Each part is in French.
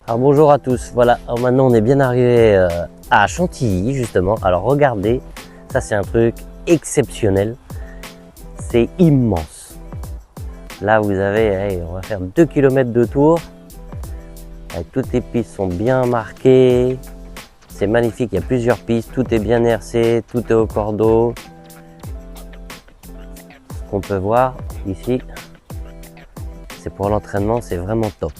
Alors bonjour à tous, voilà, alors maintenant on est bien arrivé à Chantilly justement. Alors regardez, ça c'est un truc exceptionnel, c'est immense. Là vous avez, allez, on va faire 2 km de tour, toutes les pistes sont bien marquées, c'est magnifique, il y a plusieurs pistes, tout est bien hercé, tout est au cordeau. Ce qu'on peut voir ici, c'est pour l'entraînement, c'est vraiment top.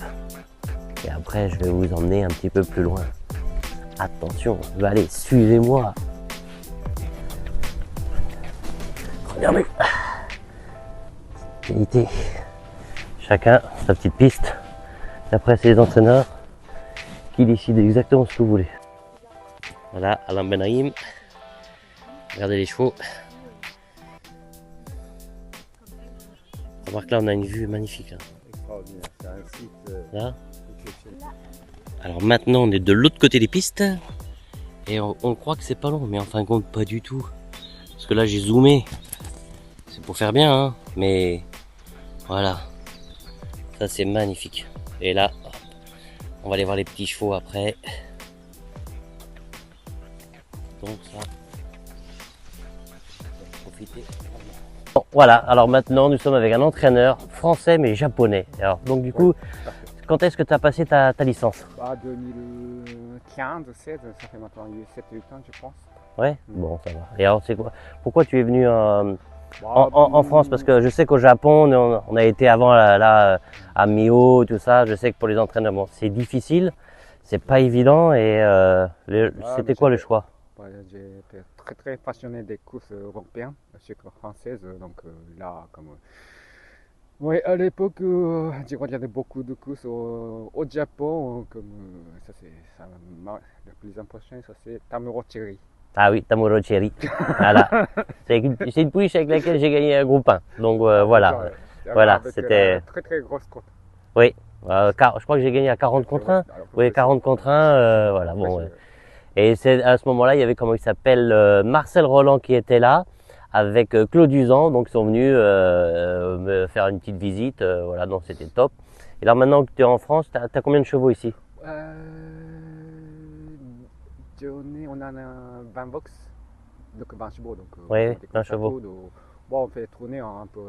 Et après, je vais vous emmener un petit peu plus loin. Attention, allez, suivez-moi. Regardez. Qualité. Chacun sa petite piste. Et après, c'est les entraîneurs qui décident exactement ce que vous voulez. Voilà, Alain Benahim. Regardez les chevaux. Remarque là, on a une vue magnifique. Là. Extraordinaire, c'est un site Là. exceptionnel. Alors maintenant, on est de l'autre côté des pistes. Et on croit que c'est pas long, mais en fin de compte, pas du tout. Parce que là, j'ai zoomé. C'est pour faire bien, hein. Mais voilà. Ça, c'est magnifique. Et là, on va aller voir les petits chevaux après. Donc ça, profitez. Bon, voilà, alors maintenant nous sommes avec un entraîneur français mais japonais. Alors, donc du coup, quand est-ce que tu as passé ta licence? 2015, 16, ça fait maintenant 7-8 ans, je pense. Ouais, bon ça va. Et alors c'est quoi? Pourquoi tu es venu en France? Parce que je sais qu'au Japon, on a été avant là, à Mio, tout ça. Je sais que pour les entraîneurs, bon, c'est difficile, c'est pas évident. Et c'était quoi le choix? J'ai été très passionné des courses européennes, surtout françaises. Donc là, comme ouais, à l'époque, j'ai regardé beaucoup de courses au Japon. Comme ça, c'est ça, le plus important, ça c'est Tamuro Cherry. Ah oui, Tamuro Cherry. Voilà. C'est une pouliche avec laquelle j'ai gagné un groupe 1. Donc voilà. Voilà, c'était. Très grosse course. Oui, je crois que j'ai gagné à 40 contre 1. Oui, 40 contre 1, voilà. Bon, ouais. Et c'est à ce moment-là, il y avait comment il s'appelle Marcel Roland qui était là avec Claude Uzan, donc ils sont venus me faire une petite visite, voilà, donc c'était top. Et là maintenant que tu es en France, tu as combien de chevaux ici? On a un 20 box, donc 20 chevaux. Donc, oui, 20 chevaux. Bon, on fait tourner un peu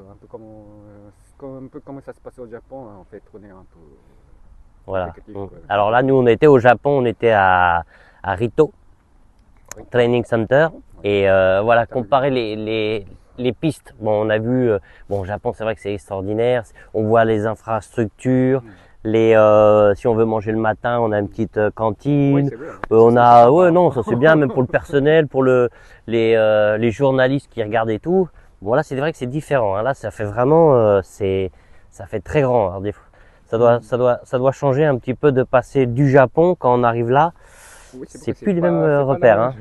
comme ça se passe au Japon, on fait tourner un peu. Voilà. Alors là, nous, on était au Japon, on était à Rito Training Center. Et voilà, comparer les pistes. Bon, on a vu, bon, au Japon, c'est vrai que c'est extraordinaire. On voit les infrastructures. Si on veut manger le matin, on a une petite cantine. On a, ouais, non, ça c'est bien, même pour le personnel, pour les journalistes qui regardent et tout. Bon, là, c'est vrai que c'est différent. Hein. Là, ça fait vraiment, ça fait très grand. Alors, des fois, ça doit changer un petit peu de passer du Japon quand on arrive là. Oui, c'est plus les mêmes repères. Hein.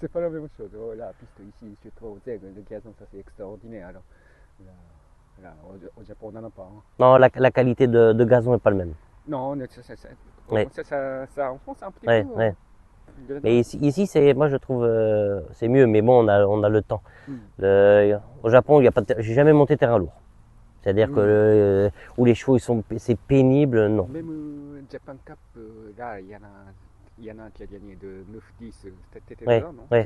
C'est pas la même chose. Oh, la piste ici, je trouve, le gazon, ça c'est extraordinaire. Alors, là, au Japon, on n'en a pas. Hein. Non, la qualité de gazon n'est pas le même. Non, Ouais. Ça enfonce un petit ouais, peu. Ouais. Mais ici c'est, moi je trouve c'est mieux, mais bon, on a le temps. Au Japon, j'ai jamais monté terrain lourd. C'est-à-dire que où les chevaux c'est pénible, non. Même Japan Cup, là, il y en a qui a gagné de 9-10 cet été, Ouais, non? ouais.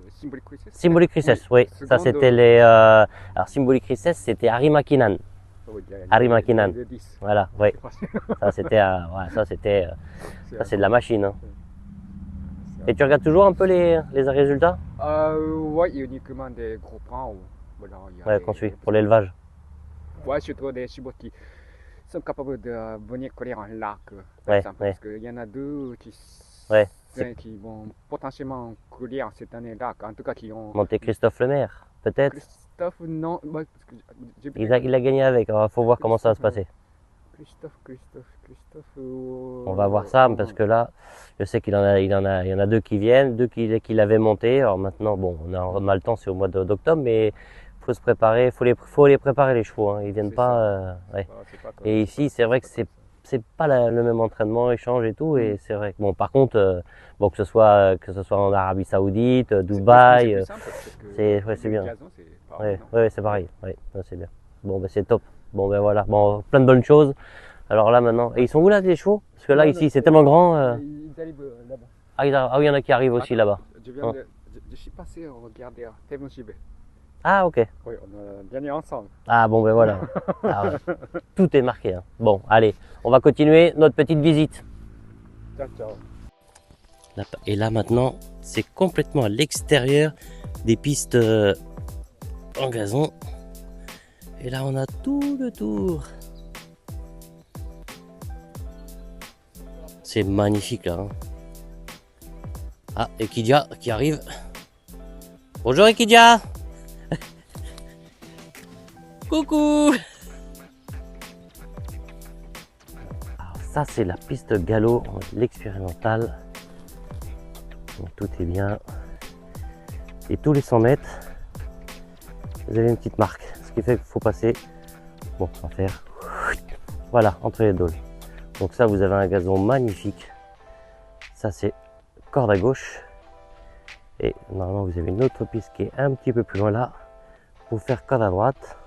Symbolic Recess. Symbolic Recess, oui. Ça c'était les. Alors Symbolic Recess, c'était Harry Makinan. Harry Makinan. Voilà, oui. Ça c'était, ça c'est de la machine. Hein. Et tu regardes toujours un peu les résultats? Oui, uniquement des gros points. Voilà, ouais, qu'on suit pour l'élevage. Ouais, surtout des chevaux qui sont capables de venir courir en lac. Ouais, parce qu'il y en a deux qui vont potentiellement courir cette année-là. En tout cas, qui ont. Monté Christophe Lemaire, peut-être? Christophe, non. Bah, il a gagné avec. Il faut voir comment ça va se passer. Christophe. On va voir ça parce que là, je sais il y en a deux qui viennent, deux qu'il avait monté. Alors maintenant, bon, on a le temps, c'est au mois d'octobre, mais faut se préparer, faut les préparer les chevaux. Hein. Ils viennent pas. Ouais. Et ici, c'est vrai que c'est pas le même entraînement, échange et tout. Et c'est vrai que bon, par contre, bon que ce soit en Arabie Saoudite, Dubaï, c'est bien. Ouais, c'est pareil. Ouais, c'est bien. Bon, ben c'est top. Bon, ben voilà. Bon, plein de bonnes choses. Alors là maintenant, et ils sont où là les chevaux? Parce que là ici c'est tellement grand. Ils arrivent là-bas. Ah oui, il y en a qui arrivent aussi là-bas. Hein. Je suis passé regarder à Temujibe. Ah ok. Oui, on a gagné ensemble. Ah bon ben voilà. Ah, ouais. Tout est marqué. Hein. Bon, allez, on va continuer notre petite visite. Ciao, ciao. Et là maintenant, c'est complètement à l'extérieur des pistes en gazon. Et là on a tout le tour. C'est magnifique là. Hein. Ah, Ekidia qui arrive. Bonjour Ekidia. Coucou. Alors ça c'est la piste galop, l'expérimentale. Tout est bien. Et tous les 100 mètres, vous avez une petite marque. Ce qui fait qu'il faut passer, bon, on va faire, voilà, entre les dôles. Donc ça, vous avez un gazon magnifique. Ça, c'est corde à gauche. Et normalement, vous avez une autre piste qui est un petit peu plus loin là, pour faire corde à droite.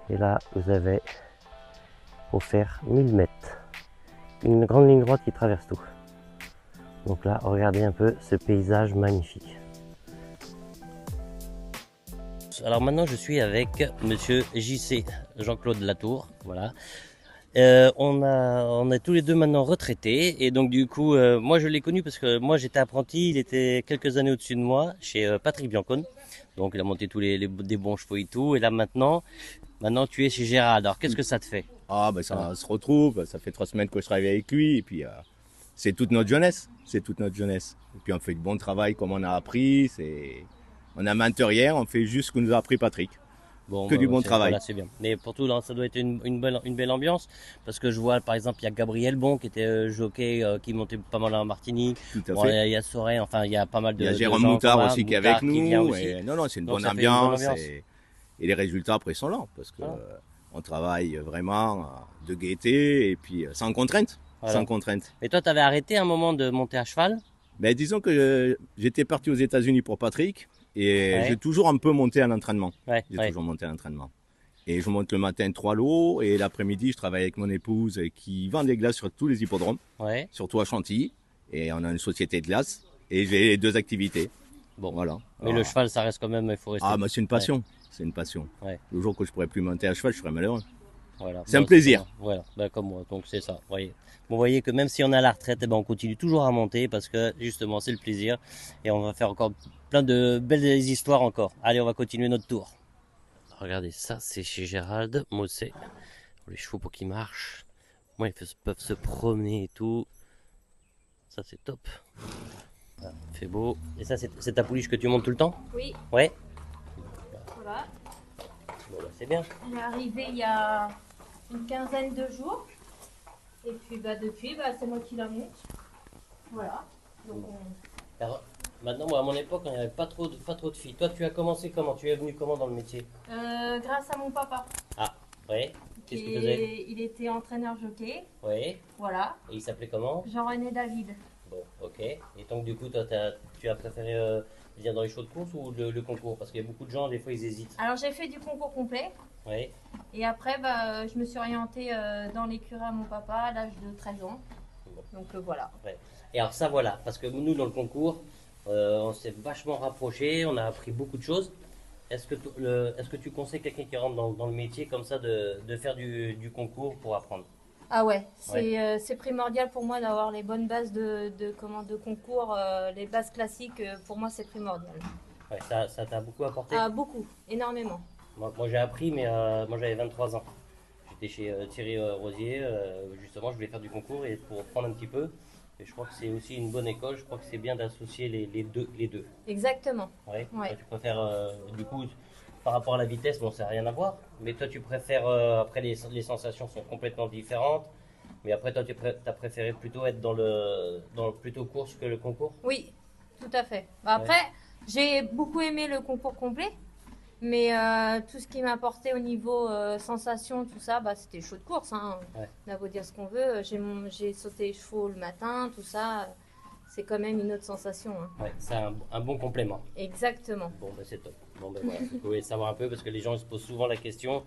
Et là, vous avez pour faire 1000 mètres. Une grande ligne droite qui traverse tout. Donc là, regardez un peu ce paysage magnifique. Alors maintenant, je suis avec Monsieur JC, Jean-Claude Latour. Voilà. On est tous les deux maintenant retraités et donc du coup, moi je l'ai connu parce que moi j'étais apprenti, il était quelques années au-dessus de moi chez Patrick Biancone. Donc il a monté tous des bons chevaux et tout. Et là maintenant tu es chez Gérald. Alors qu'est-ce que ça te fait? Ah ben ça se retrouve, ça fait 3 semaines que je travaille avec lui et puis c'est toute notre jeunesse, c'est toute notre jeunesse. Et puis on fait du bon travail comme on a appris, on a menteur hier, on fait juste ce que nous a appris Patrick. Bon, que du bon travail. Voilà, c'est bien. Mais pour tout, là, ça doit être une belle ambiance. Parce que je vois, par exemple, il y a Gabriel Bon qui était jockey, qui montait pas mal en Martinique. Tout à bon, fait. Il y a Soren, enfin, il y a pas mal de. Il y a de Jérôme gens Moutard comme aussi qui est Moutard avec nous. vient aussi. Et, non, c'est une Donc, bonne ça fait une bonne ambiance. ambiance. Et les résultats après sont là. Parce que on travaille vraiment de gaieté et puis sans contrainte. Voilà. Sans contrainte. Et toi, tu avais arrêté un moment de monter à cheval? Ben, disons que j'étais parti aux États-Unis pour Patrick et j'ai toujours un peu monté à l'entraînement. J'ai toujours monté à l'entraînement. Et je monte le matin 3 lots et l'après-midi, je travaille avec mon épouse qui vend des glaces sur tous les hippodromes, surtout à Chantilly. Et on a une société de glace et j'ai 2 activités. Bon, voilà. Mais le cheval, ça reste quand même, il faut rester. Ah, bah, c'est une passion. C'est une passion. Le jour que je pourrais plus monter à cheval, je serais malheureux. Voilà. C'est un plaisir. Voilà, ben, comme moi. Donc c'est ça. Vous voyez. Bon, vous voyez que même si on est à la retraite, eh ben, on continue toujours à monter parce que justement c'est le plaisir et on va faire encore plein de belles histoires encore. Allez, on va continuer notre tour. Regardez ça, c'est chez Gérald Mossé. Les chevaux pour qu'ils marchent. Moi, ils peuvent se promener et tout. Ça c'est top. Ça fait beau. Et ça c'est ta pouliche que tu montes tout le temps? Oui. Ouais. Voilà. Bon, bah, c'est bien. Elle est arrivée il y a une quinzaine de jours. Et puis depuis, c'est moi qui la monte. Voilà. Donc, Alors, maintenant, moi, à mon époque, il n'y avait pas trop de filles. Toi, tu as commencé comment? Tu es venu comment dans le métier? grâce à mon papa. Ah, ouais. Qu'est-ce qu'il faisait? Il était entraîneur jockey. Ouais. Voilà. Et il s'appelait comment? Jean-René David. Bon, ok. Et donc, du coup, toi, tu as préféré venir dans les shows de course ou le concours? Parce qu'il y a beaucoup de gens, des fois, ils hésitent. Alors, j'ai fait du concours complet. Oui. Et après, je me suis orientée dans l'écurie à mon papa à l'âge de 13 ans. Bon. Donc, voilà. Ouais. Et alors, ça, voilà. Parce que nous, dans le concours, on s'est vachement rapprochés. On a appris beaucoup de choses. Est-ce que tu conseilles quelqu'un qui rentre dans le métier comme ça de faire du concours pour apprendre? Ah ouais, c'est primordial pour moi d'avoir les bonnes bases de concours, les bases classiques, pour moi c'est primordial. Ouais, ça t'a beaucoup apporté? Ah, beaucoup, énormément. Moi j'ai appris, mais moi j'avais 23 ans. J'étais chez Thierry Rosier, justement je voulais faire du concours et pour prendre un petit peu. Et je crois que c'est aussi une bonne école, je crois que c'est bien d'associer les deux. Exactement. Ouais. Toi, tu préfères, du coup, par rapport à la vitesse, bon, ça n'a rien à voir. Mais toi, tu préfères, après, les sensations sont complètement différentes. Mais après, toi, tu as préféré plutôt être dans le plutôt course que le concours? Oui, tout à fait. Après, j'ai beaucoup aimé le concours complet. Mais tout ce qui m'a apporté au niveau sensation, tout ça, c'était chaud de course. Hein. On a beau dire ce qu'on veut. J'ai sauté les chevaux le matin, tout ça. C'est quand même une autre sensation. Hein. Ouais, c'est un bon complément. Exactement. Bon, c'est top. Bon, voilà. Vous pouvez savoir un peu parce que les gens se posent souvent la question.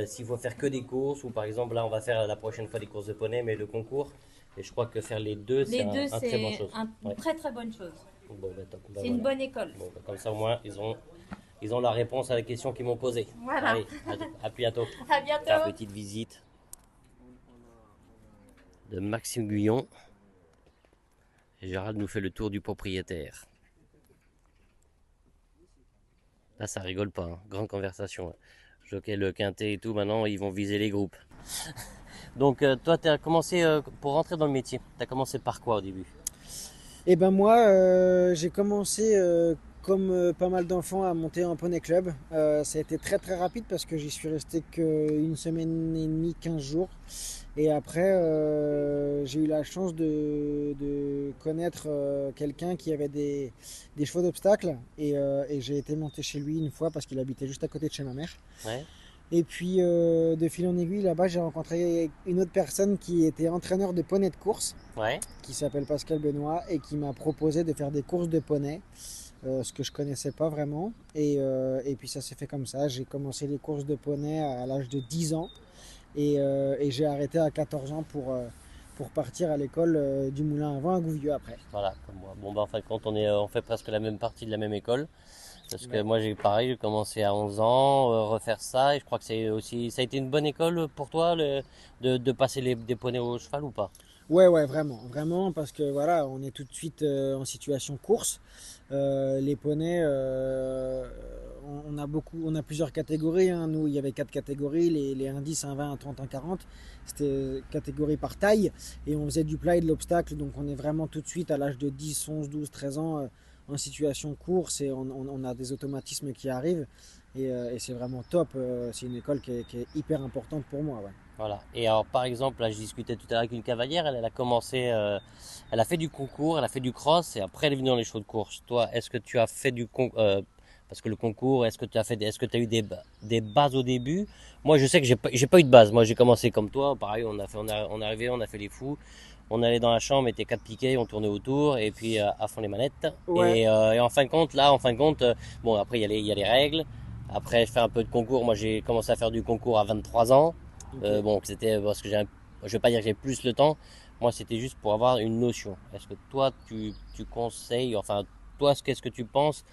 s'il faut faire que des courses, ou par exemple là on va faire la prochaine fois des courses de poney, mais le concours. Et je crois que faire les deux, c'est Les deux, un très bonne chose. c'est une très très bonne chose. Bon, bah, top. Bah, C'est une bonne école. Bon, bah, comme ça au moins ils ont la réponse à la question qu'ils m'ont posée. Voilà. Allez, à bientôt. À bientôt. Faire une petite visite de Maxime Guyon. Et Gérald nous fait le tour du propriétaire. Là, ça rigole pas, hein. Grande conversation. Jockey, le quintet et tout, maintenant, ils vont viser les groupes. Donc, toi, tu as commencé, pour rentrer dans le métier, tu as commencé par quoi au début? Et ben moi, j'ai commencé comme pas mal d'enfants à monter un poney club. Ça a été très très rapide parce que j'y suis resté qu'une semaine et demie, 15 jours. Et après, j'ai eu la chance de connaître quelqu'un qui avait des chevaux d'obstacle. Et j'ai été monter chez lui une fois parce qu'il habitait juste à côté de chez ma mère. Ouais. Et puis de fil en aiguille, là-bas, j'ai rencontré une autre personne qui était entraîneur de poney de course, Ouais. qui s'appelle Pascal Benoît, et qui m'a proposé de faire des courses de poney, ce que je connaissais pas vraiment. Et puis ça s'est fait comme ça. J'ai commencé les courses de poney à l'âge de 10 ans, et j'ai arrêté à 14 ans pour partir à l'école du Moulin à Vent à Gouvieux après. Voilà, comme moi. Bon, bah, en fin de compte, on fait presque la même partie de la même école. Parce que moi, j'ai commencé à 11 ans, refaire ça. Et je crois que ça a été une bonne école pour toi, de passer des poneys au cheval ou pas? Ouais, vraiment, parce que voilà, on est tout de suite en situation course. Les poneys, on a plusieurs catégories, hein. Nous, il y avait 4 catégories, les 1 10, 1 20, 1 30, 1 40. C'était catégorie par taille, et on faisait du plat et de l'obstacle. Donc on est vraiment tout de suite à l'âge de 10, 11, 12, 13 ans en situation course, et on a des automatismes qui arrivent. Et c'est vraiment top. C'est une école qui est hyper importante pour moi. Ouais. Voilà. Et alors, par exemple, là, je discutais tout à l'heure avec une cavalière, elle a commencé, elle a fait du concours, elle a fait du cross, et après elle est venue dans les chevaux de course. Toi, est-ce que tu as fait du concours, parce que le concours, est-ce que tu as eu des bases au début? Moi, je sais que j'ai pas eu de base. Moi, j'ai commencé comme toi, pareil, on est arrivé, on a fait les fous. On allait dans la chambre, on mettait 4 piquets, on tournait autour, et puis à fond les manettes. Ouais. Et en fin de compte, bon, après il y a les règles. Après, je fais un peu de concours. Moi, j'ai commencé à faire du concours à 23 ans. Ok. Bon, c'était parce que je vais pas dire que j'ai plus le temps. Moi, c'était juste pour avoir une notion. Est-ce que toi, tu conseilles, enfin, toi, qu'est-ce que tu penses?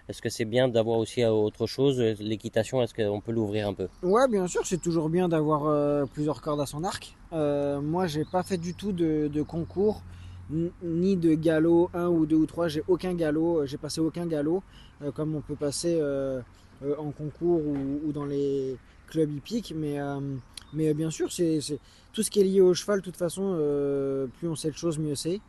Est-ce que c'est bien d'avoir aussi autre chose? L'équitation, est-ce qu'on peut l'ouvrir un peu? Ouais, bien sûr, c'est toujours bien d'avoir plusieurs cordes à son arc. Moi, j'ai pas fait du tout de concours, ni de galop 1 ou 2 ou 3. J'ai aucun galop, j'ai passé aucun galop, comme on peut passer en concours ou dans les clubs hippiques. Mais bien sûr, c'est tout ce qui est lié au cheval. De toute façon, plus on sait de choses, mieux c'est.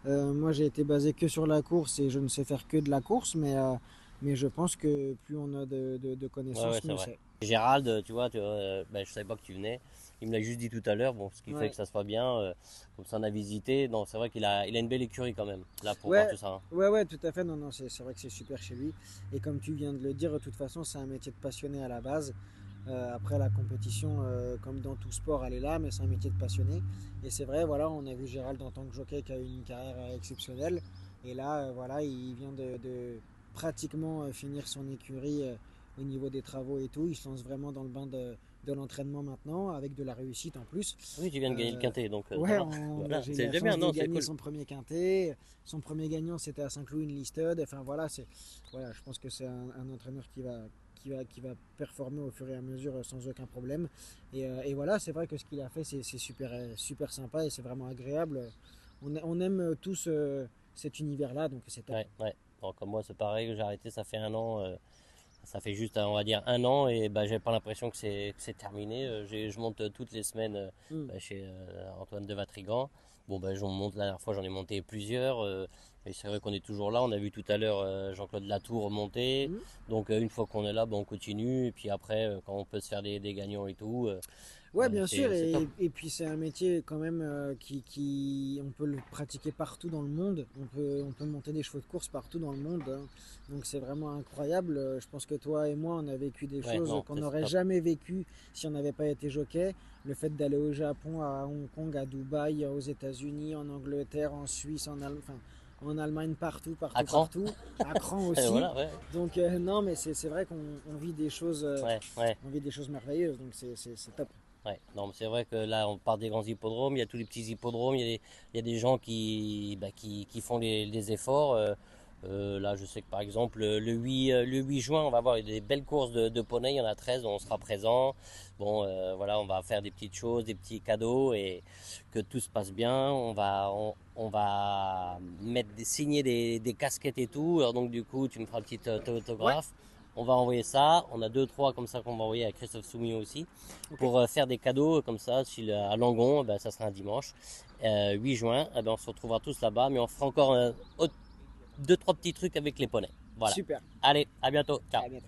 Moi, j'ai été basé que sur la course et je ne sais faire que de la course, mais je pense que plus on a de connaissances, Ouais, mieux c'est vrai. c'est. Gérald, tu vois, ben, je savais pas que tu venais. Il me l'a juste dit tout à l'heure, bon, ce qui fait Ouais. que ça se passe bien. Comme ça, on a visité. Non, c'est vrai qu'il a une belle écurie quand même, là, pour Ouais, voir tout ça, hein. ouais, tout à fait. Non, non, c'est vrai que c'est super chez lui. Et comme tu viens de le dire, de toute façon, c'est un métier de passionné à la base. Après la compétition, comme dans tout sport, elle est là, mais c'est un métier de passionné. Et c'est vrai, voilà, on a vu Gérald en tant que jockey qui a eu une carrière exceptionnelle. Et là, voilà, il vient de pratiquement finir son écurie au niveau des travaux et tout. Il se lance vraiment dans le bain de l'entraînement maintenant, avec de la réussite en plus. Oui, tu viens de gagner le quintet, donc ça Ouais, va. Voilà, j'ai eu c'est la déjà chance bien, non, de c'est gagner cool. son premier quintet. Son premier gagnant, c'était à Saint-Cloud Listed. Enfin voilà, voilà, je pense que c'est un entraîneur qui va performer au fur et à mesure sans aucun problème. Et voilà, c'est vrai que ce qu'il a fait, c'est super, super sympa et c'est vraiment agréable. On aime tous cet univers-là, donc c'est top. Ouais. Bon, comme moi, c'est pareil, j'ai arrêté, ça fait 1 an. Ça fait juste, on va dire, 1 an et bah, j'ai pas l'impression que c'est terminé. Je monte toutes les semaines chez Antoine de Vatrigan. Bon, bah, j'en monte, la dernière fois, j'en ai monté plusieurs. Et c'est vrai qu'on est toujours là. On a vu tout à l'heure Jean-Claude Latour monter. Mm. Donc, une fois qu'on est là, bah, on continue. Et puis après, quand on peut se faire des gagnants et tout, Ouais, bien sûr, c'est top. et puis c'est un métier quand même on peut le pratiquer partout dans le monde. On peut monter des chevaux de course partout dans le monde, hein. Donc c'est vraiment incroyable. Je pense que toi et moi, on a vécu des Ouais, choses non, qu'on c'est n'aurait top. jamais vécues si on n'avait pas été jockey. Le fait d'aller au Japon, à Hong Kong, à Dubaï, aux États-Unis, en Angleterre, en Suisse, en Allemagne, enfin en Allemagne, partout. À Cran. Partout. À Cran aussi. Voilà, ouais. Donc non, mais c'est vrai qu'on vit des choses, on vit des choses merveilleuses, donc c'est top. Ouais, non, c'est vrai que là, on part des grands hippodromes, il y a tous les petits hippodromes, il y a des gens qui font les efforts. Là, je sais que par exemple, le 8 juin, on va avoir des belles courses de poney, il y en a 13, on sera présent. Bon, voilà, on va faire des petites choses, des petits cadeaux et que tout se passe bien. On va signer des casquettes et tout. Alors, donc, du coup, tu me feras un petit autographe. Ouais. On va envoyer ça. On a 2-3 comme ça qu'on va envoyer à Christophe Soumillon aussi. Okay. Pour faire des cadeaux comme ça. À Langon, ben, ça sera un dimanche. 8 juin, ben, on se retrouvera tous là-bas. Mais on fera encore 2-3 petits trucs avec les poneys. Voilà. Super. Allez, à bientôt. Ciao. À bientôt.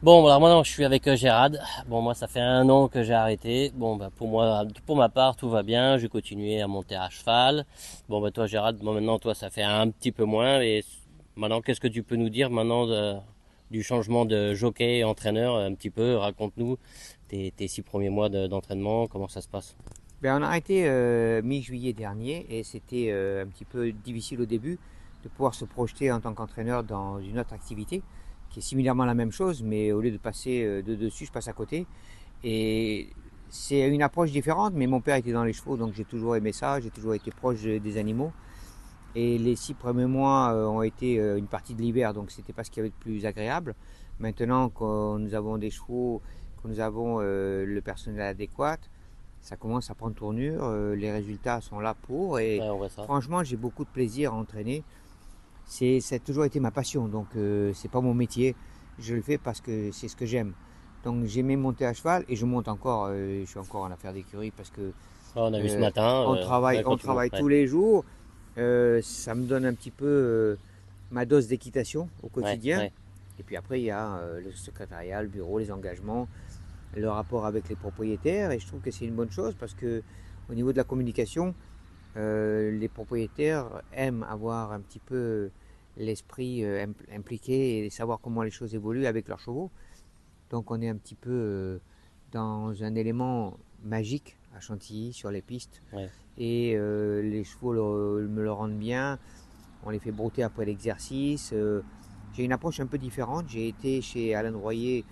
Bon, alors maintenant je suis avec Gérald. Bon, moi ça fait 1 an que j'ai arrêté. Bon, bah, pour ma part, tout va bien. J'ai continué à monter à cheval. Bon, bah toi Gérald, bon, maintenant toi ça fait un petit peu moins. Et maintenant, qu'est-ce que tu peux nous dire maintenant du changement de jockey, entraîneur, un petit peu? Raconte-nous tes 6 premiers mois d'entraînement, comment ça se passe? Ben, on a arrêté mi-juillet dernier et c'était un petit peu difficile au début de pouvoir se projeter en tant qu'entraîneur dans une autre activité qui est similairement la même chose, mais au lieu de passer de dessus, je passe à côté. Et c'est une approche différente, mais mon père était dans les chevaux, donc j'ai toujours aimé ça, j'ai toujours été proche des animaux. Et les 6 premiers mois ont été une partie de l'hiver, donc c'était pas ce qu'il y avait de plus agréable. Maintenant que nous avons des chevaux, que nous avons le personnel adéquat, ça commence à prendre tournure, les résultats sont là pour, et ouais, franchement j'ai beaucoup de plaisir à entraîner. Ça a toujours été ma passion, donc c'est pas mon métier, je le fais parce que c'est ce que j'aime. Donc j'aimais monter à cheval et je monte encore, je suis encore en affaire d'écurie parce que on a vu ce matin, on travaille tous les jours. Ça me donne un petit peu ma dose d'équitation au quotidien. Ouais. Et puis après, il y a le secrétariat, le bureau, les engagements, le rapport avec les propriétaires. Et je trouve que c'est une bonne chose parce que au niveau de la communication, les propriétaires aiment avoir un petit peu l'esprit impliqué et savoir comment les choses évoluent avec leurs chevaux. Donc on est un petit peu dans un élément magique à Chantilly, sur les pistes. Ouais. Et les chevaux me le rendent bien. On les fait brouter après l'exercice. J'ai une approche un peu différente. J'ai été chez Alain Royer,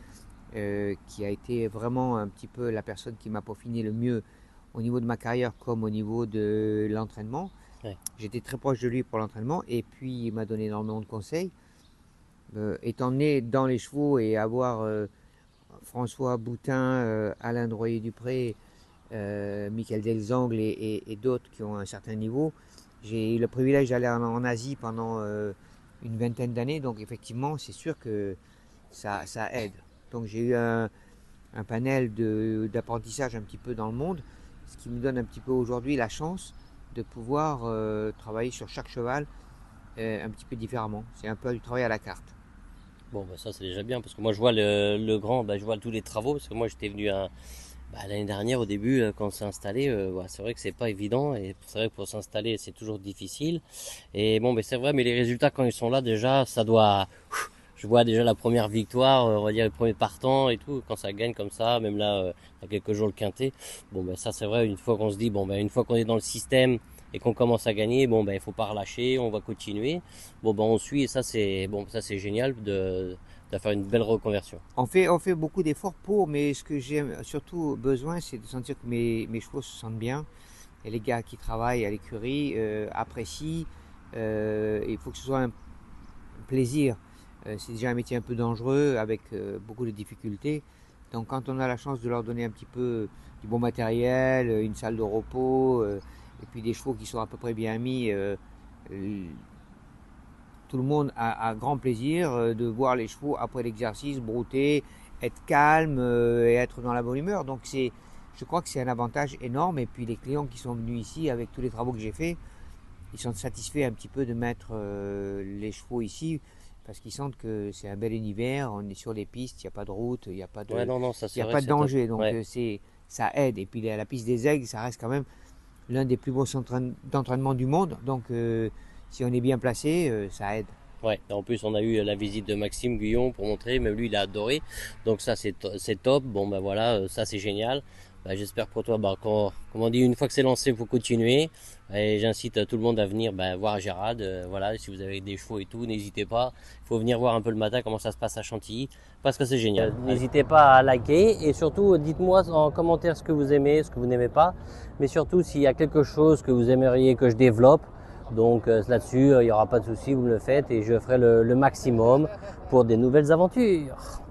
qui a été vraiment un petit peu la personne qui m'a peaufiné le mieux au niveau de ma carrière comme au niveau de l'entraînement. Ouais. J'étais très proche de lui pour l'entraînement et puis il m'a donné énormément de conseils. Étant né dans les chevaux et avoir François Boutin, Alain Royer-Dupré, Michael Delzangle et d'autres qui ont un certain niveau. J'ai eu le privilège d'aller en Asie pendant une vingtaine d'années, donc effectivement c'est sûr que ça aide. Donc j'ai eu un panel d'apprentissage un petit peu dans le monde, ce qui me donne un petit peu aujourd'hui la chance de pouvoir travailler sur chaque cheval un petit peu différemment. C'est un peu du travail à la carte. Bon, bah ça c'est déjà bien, parce que moi je vois le grand, je vois tous les travaux, parce que moi j'étais venu l'année dernière au début quand on s'est installé, c'est vrai que c'est pas évident, et c'est vrai que pour s'installer c'est toujours difficile. Et bon, c'est vrai, mais les résultats quand ils sont là déjà, ça doit... Je vois déjà la première victoire, on va dire le premier partant et tout, quand ça gagne comme ça, même là, il y a quelques jours le quintet. Bon, ça c'est vrai, une fois qu'on se dit, une fois qu'on est dans le système et qu'on commence à gagner, il faut pas relâcher, on va continuer. On suit, et ça c'est génial de faire une belle reconversion. On fait beaucoup d'efforts mais ce que j'ai surtout besoin, c'est de sentir que mes chevaux se sentent bien. Et les gars qui travaillent à l'écurie apprécient. Il faut que ce soit un plaisir. C'est déjà un métier un peu dangereux avec beaucoup de difficultés. Donc quand on a la chance de leur donner un petit peu du bon matériel, une salle de repos, et puis des chevaux qui sont à peu près bien mis, tout le monde a grand plaisir de voir les chevaux après l'exercice brouter, être calme et être dans la bonne humeur. Donc je crois que c'est un avantage énorme. Et puis les clients qui sont venus ici avec tous les travaux que j'ai faits, ils sont satisfaits un petit peu de mettre les chevaux ici, parce qu'ils sentent que c'est un bel univers, on est sur les pistes, il n'y a pas de route, il n'y a pas de danger, donc ça aide. Et puis la piste des Aigles, ça reste quand même l'un des plus beaux centres d'entraînement du monde, donc si on est bien placé, ça aide. Ouais, en plus on a eu la visite de Maxime Guyon pour montrer, même lui il a adoré, donc ça c'est top. Bon voilà, ça c'est génial. j'espère pour toi, comme on dit, une fois que c'est lancé, il faut continuer. Et j'incite tout le monde à venir voir Gérald. Voilà, si vous avez des chevaux et tout, n'hésitez pas. Il faut venir voir un peu le matin comment ça se passe à Chantilly, parce que c'est génial. N'hésitez pas à liker et surtout dites-moi en commentaire ce que vous aimez, ce que vous n'aimez pas. Mais surtout s'il y a quelque chose que vous aimeriez que je développe. Donc là-dessus, il n'y aura pas de souci, vous me le faites et je ferai le maximum pour des nouvelles aventures.